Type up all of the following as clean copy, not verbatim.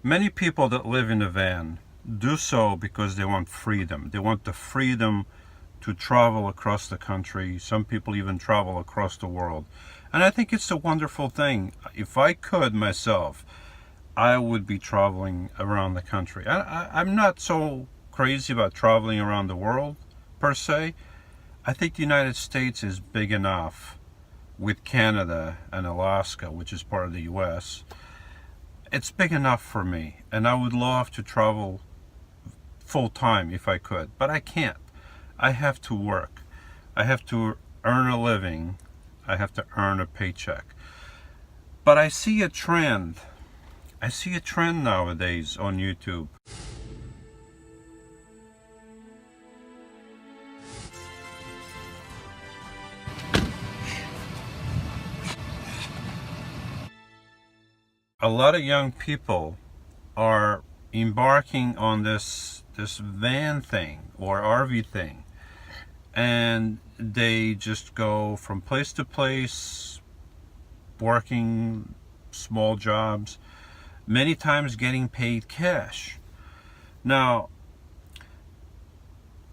Many people that live in a van do so because they want freedom. They want the freedom to travel across the country. Some people even travel across the world. And I think it's a wonderful thing. If I could myself, I would be traveling around the country. I'm not so crazy about traveling around the world, per se. I think the United States is big enough with Canada and Alaska, which is part of the US. It's big enough for me, and I would love to travel full time if I could, but I can't. I have to work. I have to earn a living. I have to earn a paycheck. But I see a trend. I see a trend nowadays on YouTube. A lot of young people are embarking on this van thing or RV thing, and they just go from place to place, working small jobs, many times getting paid cash. Now,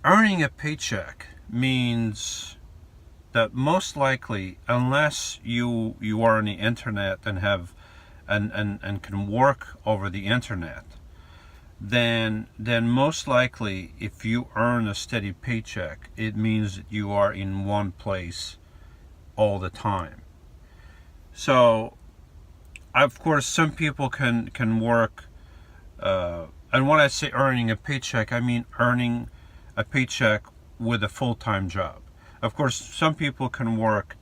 earning a paycheck means that most likely, unless you are on the internet and have and can work over the internet, then most likely if you earn a steady paycheck, it means that you are in one place all the time. So of course some people can work, and when I say earning a paycheck, I mean earning a paycheck with a full-time job. Of course some people can work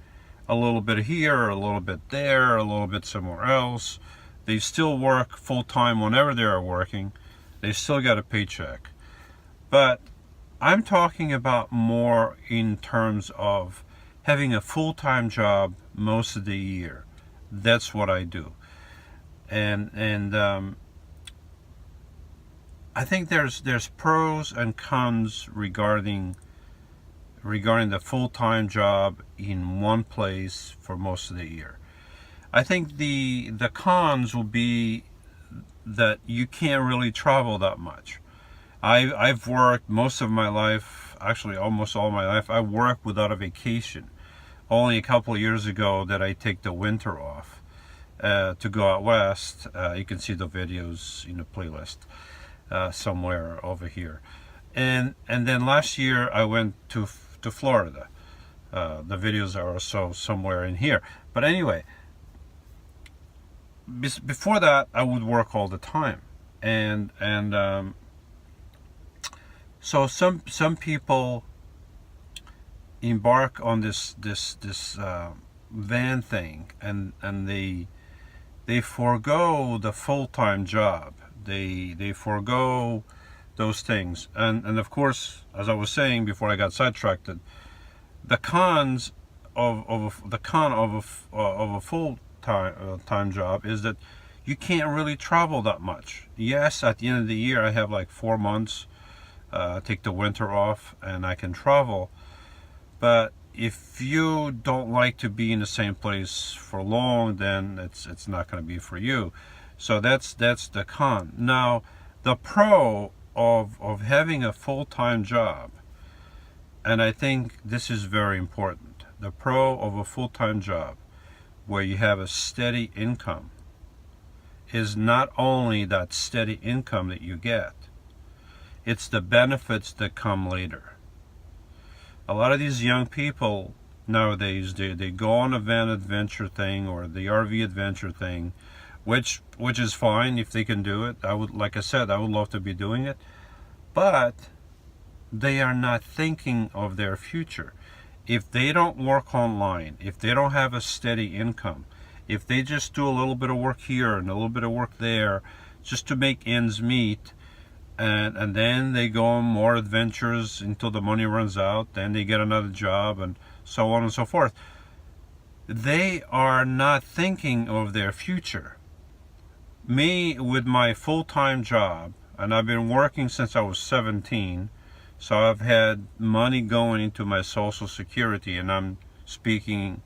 a little bit here, a little bit there, a little bit somewhere else. They still work full-time whenever they are working. They still get a paycheck. But I'm talking about more in terms of having a full-time job most of the year. That's what I do. And I think there's pros and cons regarding the full-time job in one place for most of the year. I think the cons will be that you can't really travel that much. I've worked most of my life, actually almost all my life, I worked without a vacation. Only a couple of years ago that I take the winter off to go out west. You can see the videos in the playlist somewhere over here. And then last year I went to Florida. The videos are also somewhere in here. But anyway, before that I would work all the time, and so some people embark on this van thing, and they forego the full-time job. They forego those things, and of course, as I was saying before I got sidetracked, the cons of a full-time job is that you can't really travel that much. Yes, at the end of the year I have like 4 months, take the winter off, and I can travel. But if you don't like to be in the same place for long, then it's not going to be for you. So that's the con. Now, the pro of having a full-time job, and I think this is very important, the pro of a full-time job where you have a steady income is not only that steady income that you get, it's the benefits that come later. A lot of these young people nowadays, they go on a van adventure thing or the RV adventure thing, which is fine if they can do it. Like I said, I would love to be doing it, but they are not thinking of their future. If they don't work online, if they don't have a steady income, if they just do a little bit of work here and a little bit of work there just to make ends meet, and then they go on more adventures until the money runs out, then they get another job, and so on and so forth, they are not thinking of their future. Me, with my full-time job, and I've been working since I was 17, so I've had money going into my Social Security, and I'm speaking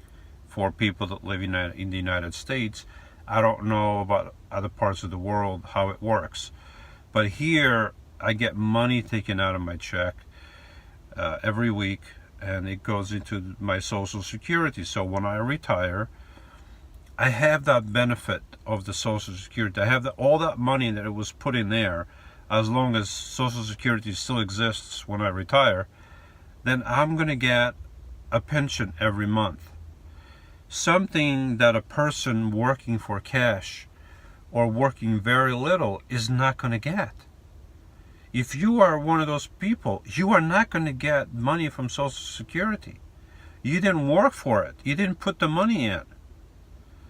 for people that live in the United States. I don't know about other parts of the world how it works, but here I get money taken out of my check every week, and it goes into my Social Security. So when I retire, I have that benefit of the Social Security. I have all that money that it was put in there. As long as Social Security still exists when I retire, then I'm going to get a pension every month. Something that a person working for cash or working very little is not going to get. If you are one of those people, you are not going to get money from Social Security. You didn't work for it. You didn't put the money in.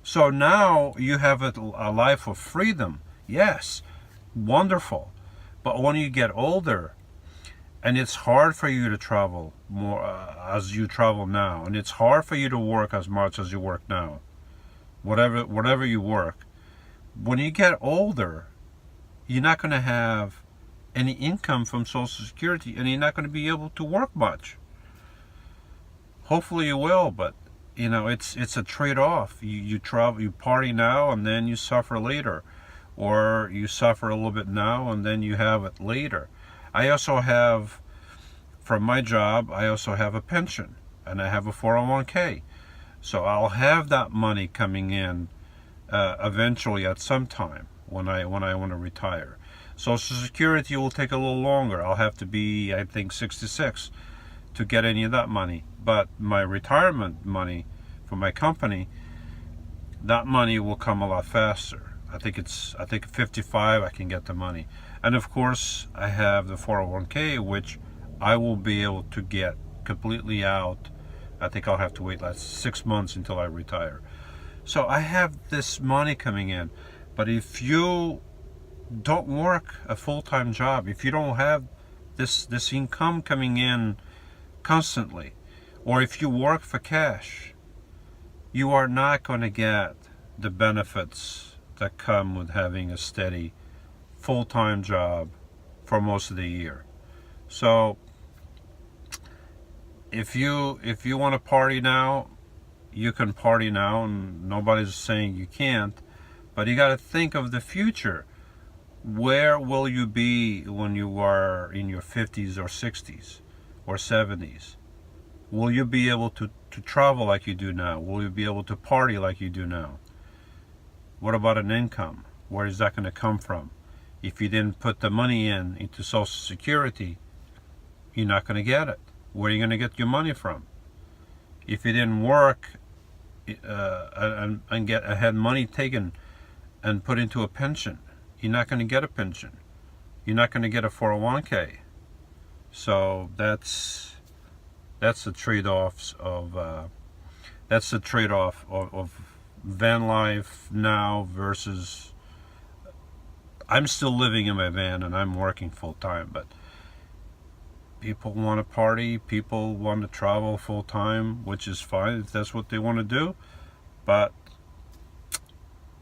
So now you have a life of freedom. Yes, wonderful. But when you get older, and it's hard for you to travel more as you travel now, and it's hard for you to work as much as you work now, whatever you work, when you get older, you're not going to have any income from Social Security, and you're not going to be able to work much. Hopefully you will, but it's a trade-off. You travel, you party now, and then you suffer later, or you suffer a little bit now, and then you have it later. I also have, from my job, I also have a pension, and I have a 401k. So I'll have that money coming in eventually at some time when I want to retire. Social Security will take a little longer. I'll have to be, I think, 66 to get any of that money. But my retirement money from my company, that money will come a lot faster. I think 55 I can get the money. And of course, I have the 401k, which I will be able to get completely out. I think I'll have to wait 6 months until I retire. So I have this money coming in. But if you don't work a full-time job, if you don't have this income coming in constantly, or if you work for cash, you are not going to get the benefits that come with having a steady full-time job for most of the year. So if you want to party now, you can party now, and nobody's saying you can't, but you got to think of the future. Where will you be when you are in your 50s or 60s or 70s? Will you be able to travel like you do now? Will you be able to party like you do now? What about an income? Where is that going to come from? If you didn't put the money into Social Security, you're not going to get it. Where are you going to get your money from? If you didn't work and had money taken and put into a pension, you're not going to get a pension. You're not going to get a 401k. So that's the trade-offs of van life now versus I'm still living in my van and I'm working full time, but people want to party, people want to travel full time, which is fine if that's what they want to do. But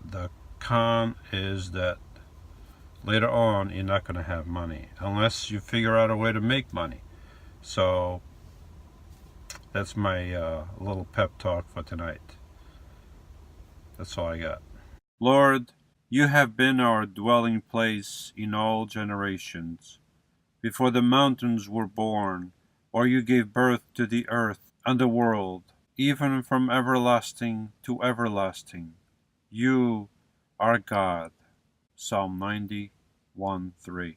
the con is that later on you're not going to have money unless you figure out a way to make money. So that's my little pep talk for tonight. That's all I got. Lord, you have been our dwelling place in all generations. Before the mountains were born, or you gave birth to the earth and the world, even from everlasting to everlasting, you are God. Psalm 91:3.